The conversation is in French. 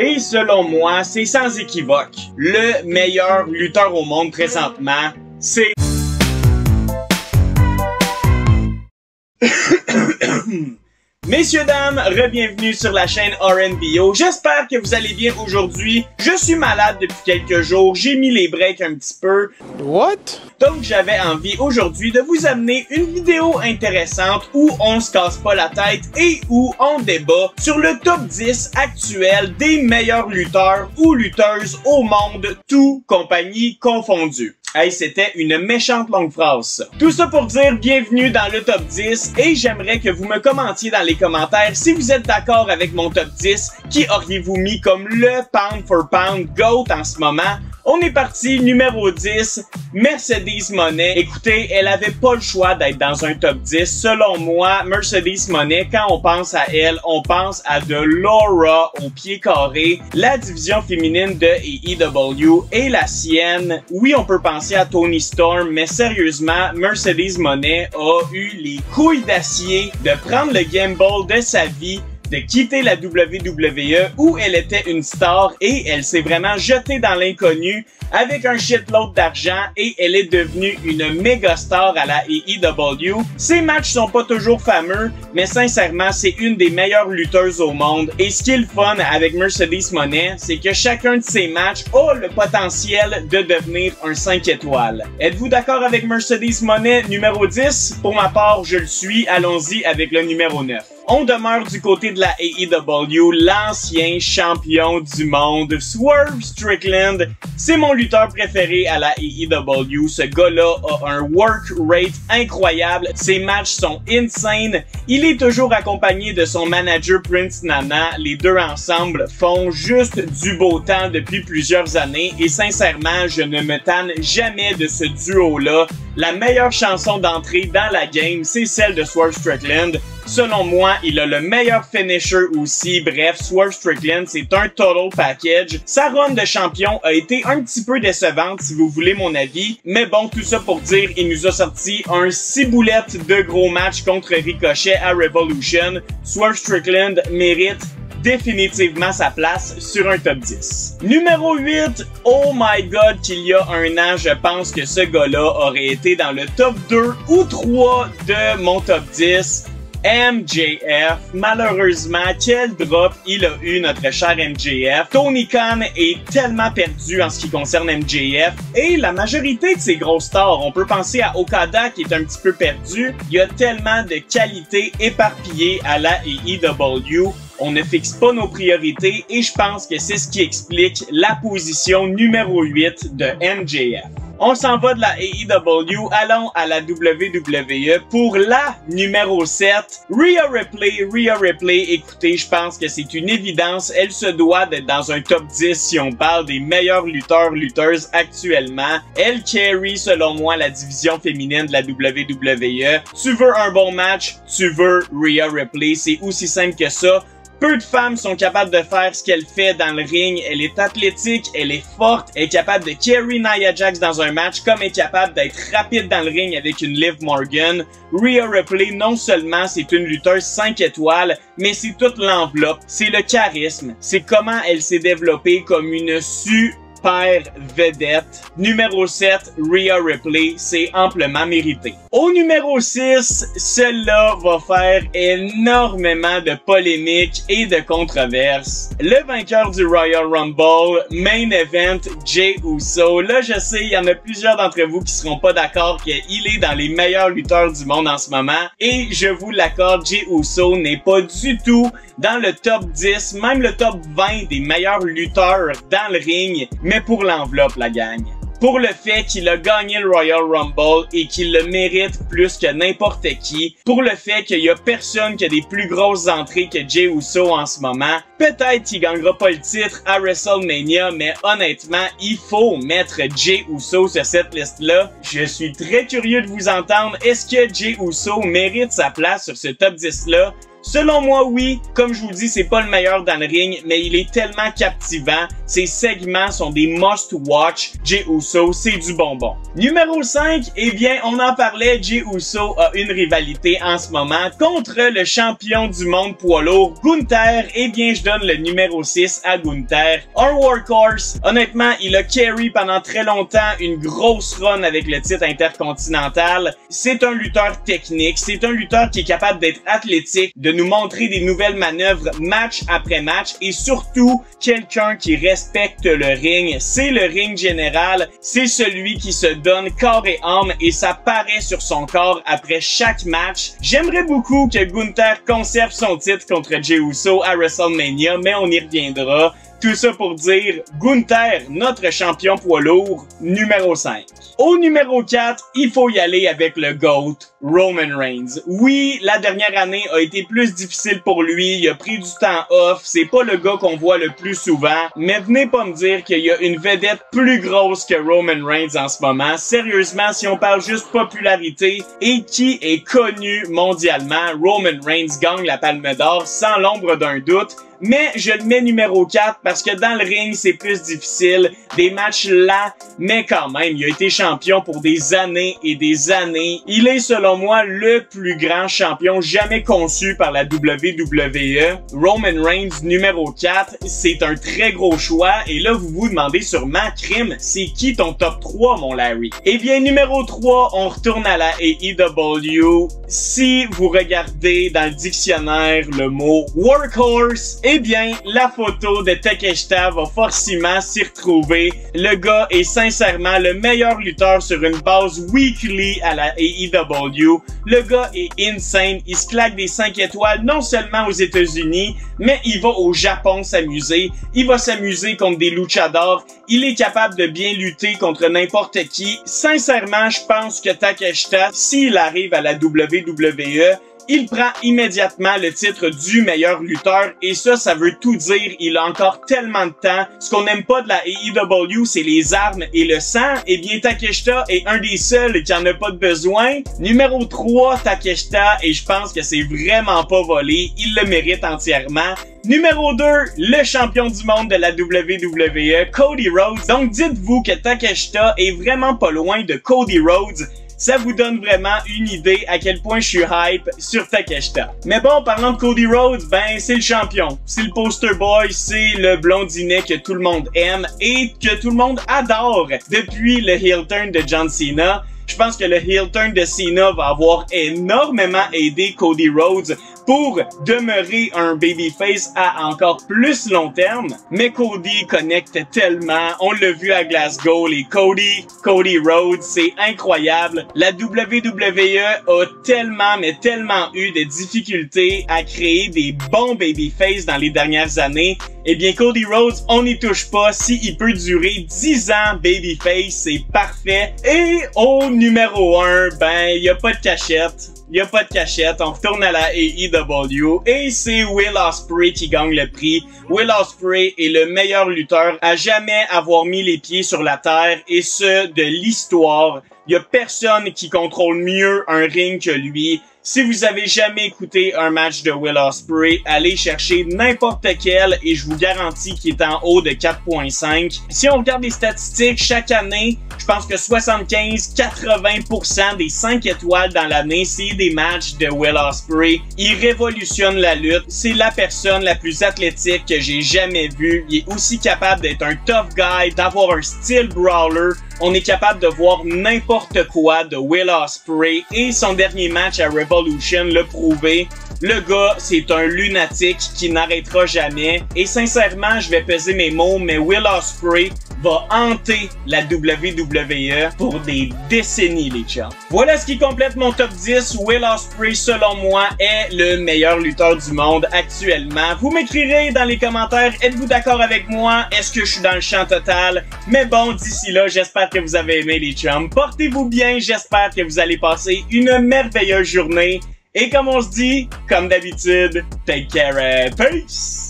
Et selon moi, c'est sans équivoque. Le meilleur lutteur au monde présentement, c'est... Messieurs, dames, re-bienvenue sur la chaîne RNBO. J'espère que vous allez bien aujourd'hui. Je suis malade depuis quelques jours. J'ai mis les breaks un petit peu. What? Donc, j'avais envie aujourd'hui de vous amener une vidéo intéressante où on se casse pas la tête et où on débat sur le top 10 actuel des meilleurs lutteurs ou lutteuses au monde, tout compagnie confondue. Hey, c'était une méchante longue phrase, ça. Tout ça pour dire bienvenue dans le top 10 et j'aimerais que vous me commentiez dans les commentaires si vous êtes d'accord avec mon top 10, qui auriez-vous mis comme le pound for pound GOAT en ce moment. On est parti, numéro 10, Mercedes Moné. Écoutez, elle avait pas le choix d'être dans un top 10. Selon moi, Mercedes Moné, quand on pense à elle, on pense à de Laura au pied carré. La division féminine de AEW est la sienne. Oui, on peut penser à Toni Storm, mais sérieusement, Mercedes Moné a eu les couilles d'acier de prendre le gamble de sa vie, de quitter la WWE où elle était une star et elle s'est vraiment jetée dans l'inconnu avec un shitload d'argent et elle est devenue une méga star à la AEW. Ses matchs sont pas toujours fameux, mais sincèrement, c'est une des meilleures lutteuses au monde. Et ce qui est le fun avec Mercedes Moné, c'est que chacun de ses matchs a le potentiel de devenir un 5 étoiles. Êtes-vous d'accord avec Mercedes Moné numéro 10? Pour ma part, je le suis. Allons-y avec le numéro 9. On demeure du côté de la AEW, l'ancien champion du monde, Swerve Strickland. C'est mon lutteur préféré à la AEW. Ce gars-là a un work rate incroyable. Ses matchs sont insane. Il est toujours accompagné de son manager Prince Nana. Les deux ensemble font juste du beau temps depuis plusieurs années. Et sincèrement, je ne me tanne jamais de ce duo-là. La meilleure chanson d'entrée dans la game, c'est celle de Swerve Strickland. Selon moi, il a le meilleur finisher aussi. Bref, Swerve Strickland, c'est un total package. Sa run de champion a été un petit peu décevante, si vous voulez mon avis. Mais bon, tout ça pour dire, il nous a sorti un ciboulette de gros match contre Ricochet à Revolution. Swerve Strickland mérite définitivement sa place sur un top 10. Numéro 8, oh my god, qu'il y a un an, je pense que ce gars-là aurait été dans le top 2 ou 3 de mon top 10. MJF, malheureusement, quel drop il a eu notre cher MJF. Tony Khan est tellement perdu en ce qui concerne MJF et la majorité de ces grosses stars, on peut penser à Okada qui est un petit peu perdu. Il y a tellement de qualités éparpillées à la AEW. On ne fixe pas nos priorités et je pense que c'est ce qui explique la position numéro 8 de MJF. On s'en va de la AEW, allons à la WWE pour la numéro 7, Rhea Ripley. Rhea Ripley, écoutez, je pense que c'est une évidence, elle se doit d'être dans un top 10 si on parle des meilleurs lutteurs-lutteuses actuellement. Elle carry, selon moi, la division féminine de la WWE. Tu veux un bon match, tu veux Rhea Ripley, c'est aussi simple que ça. Peu de femmes sont capables de faire ce qu'elle fait dans le ring. Elle est athlétique, elle est forte, elle est capable de carry Nia Jax dans un match, comme elle est capable d'être rapide dans le ring avec une Liv Morgan. Rhea Ripley, non seulement c'est une lutteuse 5 étoiles, mais c'est toute l'enveloppe, c'est le charisme, c'est comment elle s'est développée comme une super vedette. Numéro 7, Rhea Ripley, c'est amplement mérité. Au numéro 6, celle-là va faire énormément de polémiques et de controverses. Le vainqueur du Royal Rumble, Main Event, Jey Uso. Là, je sais, il y en a plusieurs d'entre vous qui seront pas d'accord qu'il est dans les meilleurs lutteurs du monde en ce moment. Et je vous l'accorde, Jey Uso n'est pas du tout dans le top 10, même le top 20 des meilleurs lutteurs dans le ring, mais pour l'enveloppe, la gang. Pour le fait qu'il a gagné le Royal Rumble et qu'il le mérite plus que n'importe qui. Pour le fait qu'il y a personne qui a des plus grosses entrées que Jey Uso en ce moment. Peut-être qu'il gagnera pas le titre à WrestleMania, mais honnêtement, il faut mettre Jey Uso sur cette liste-là. Je suis très curieux de vous entendre. Est-ce que Jey Uso mérite sa place sur ce top 10-là? Selon moi, oui, comme je vous dis, c'est pas le meilleur dans le ring, mais il est tellement captivant. Ses segments sont des must-watch. Jey Uso, c'est du bonbon. Numéro 5, eh bien, on en parlait, Jey Uso a une rivalité en ce moment contre le champion du monde poids lourd, Gunther. Eh bien, je donne le numéro 6 à Gunther. Un workhorse. Honnêtement, il a carry pendant très longtemps une grosse run avec le titre intercontinental. C'est un lutteur technique. C'est un lutteur qui est capable d'être athlétique, de nous montrer des nouvelles manœuvres match après match et surtout quelqu'un qui respecte le ring. C'est le ring général. C'est celui qui se donne corps et âme et ça paraît sur son corps après chaque match. J'aimerais beaucoup que Gunther conserve son titre contre Jey Uso à WrestleMania, mais on y reviendra. Tout ça pour dire Gunther, notre champion poids lourd, numéro 5. Au numéro 4, il faut y aller avec le GOAT, Roman Reigns. Oui, la dernière année a été plus difficile pour lui, il a pris du temps off, c'est pas le gars qu'on voit le plus souvent, mais venez pas me dire qu'il y a une vedette plus grosse que Roman Reigns en ce moment. Sérieusement, si on parle juste popularité et qui est connu mondialement, Roman Reigns gagne la Palme d'Or sans l'ombre d'un doute. Mais je le mets numéro 4 parce que dans le ring, c'est plus difficile. Des matchs lents, mais quand même, il a été champion pour des années et des années. Il est, selon moi, le plus grand champion jamais conçu par la WWE. Roman Reigns, numéro 4, c'est un très gros choix. Et là, vous vous demandez sûrement, crime, c'est qui ton top 3, mon Larry? Eh bien, numéro 3, on retourne à la AEW. Si vous regardez dans le dictionnaire le mot workhorse, eh bien, la photo de Takeshita va forcément s'y retrouver. Le gars est sincèrement le meilleur lutteur sur une base weekly à la AEW. Le gars est insane. Il se claque des 5 étoiles non seulement aux États-Unis, mais il va au Japon s'amuser. Il va s'amuser contre des luchadors. Il est capable de bien lutter contre n'importe qui. Sincèrement, je pense que Takeshita, s'il arrive à la WWE, il prend immédiatement le titre du meilleur lutteur et ça veut tout dire. Il a encore tellement de temps. Ce qu'on n'aime pas de la AEW, c'est les armes et le sang. Eh bien, Takeshita est un des seuls qui en a pas de besoin. Numéro 3, Takeshita, et je pense que c'est vraiment pas volé. Il le mérite entièrement. Numéro 2, le champion du monde de la WWE, Cody Rhodes. Donc, dites-vous que Takeshita est vraiment pas loin de Cody Rhodes. Ça vous donne vraiment une idée à quel point je suis hype sur Takeshita. Mais bon, parlant de Cody Rhodes, ben c'est le champion. C'est le poster boy, c'est le blondinet que tout le monde aime et que tout le monde adore depuis le heel turn de John Cena. Je pense que le heel turn de Cena va avoir énormément aidé Cody Rhodes pour demeurer un babyface à encore plus long terme. Mais Cody connecte tellement. On l'a vu à Glasgow, les Cody Rhodes, c'est incroyable. La WWE a tellement, mais tellement eu de difficultés à créer des bons babyface dans les dernières années. Eh bien, Cody Rhodes, on n'y touche pas. S'il peut durer 10 ans babyface, c'est parfait. Et au numéro 1, ben, il n'y a pas de cachette. Il n'y a pas de cachette, on retourne à la AEW et c'est Will Ospreay qui gagne le prix. Will Ospreay est le meilleur lutteur à jamais avoir mis les pieds sur la terre et ce, de l'histoire. Il y a personne qui contrôle mieux un ring que lui. Si vous avez jamais écouté un match de Will Ospreay, allez chercher n'importe quel et je vous garantis qu'il est en haut de 4.5. Si on regarde les statistiques, chaque année, je pense que 75-80% des 5 étoiles dans l'année, c'est des matchs de Will Ospreay. Il révolutionne la lutte. C'est la personne la plus athlétique que j'ai jamais vue. Il est aussi capable d'être un tough guy, d'avoir un style brawler. On est capable de voir n'importe quoi de Will Ospreay et son dernier match à Revolution l'a prouvé. Le gars, c'est un lunatique qui n'arrêtera jamais. Et sincèrement, je vais peser mes mots, mais Will Ospreay va hanter la WWE pour des décennies, les chums. Voilà ce qui complète mon top 10. Will Ospreay, selon moi, est le meilleur lutteur du monde actuellement. Vous m'écrirez dans les commentaires, êtes-vous d'accord avec moi? Est-ce que je suis dans le champ total? Mais bon, d'ici là, j'espère que vous avez aimé, les chums. Portez-vous bien, j'espère que vous allez passer une merveilleuse journée. Et comme on se dit, comme d'habitude, take care, peace!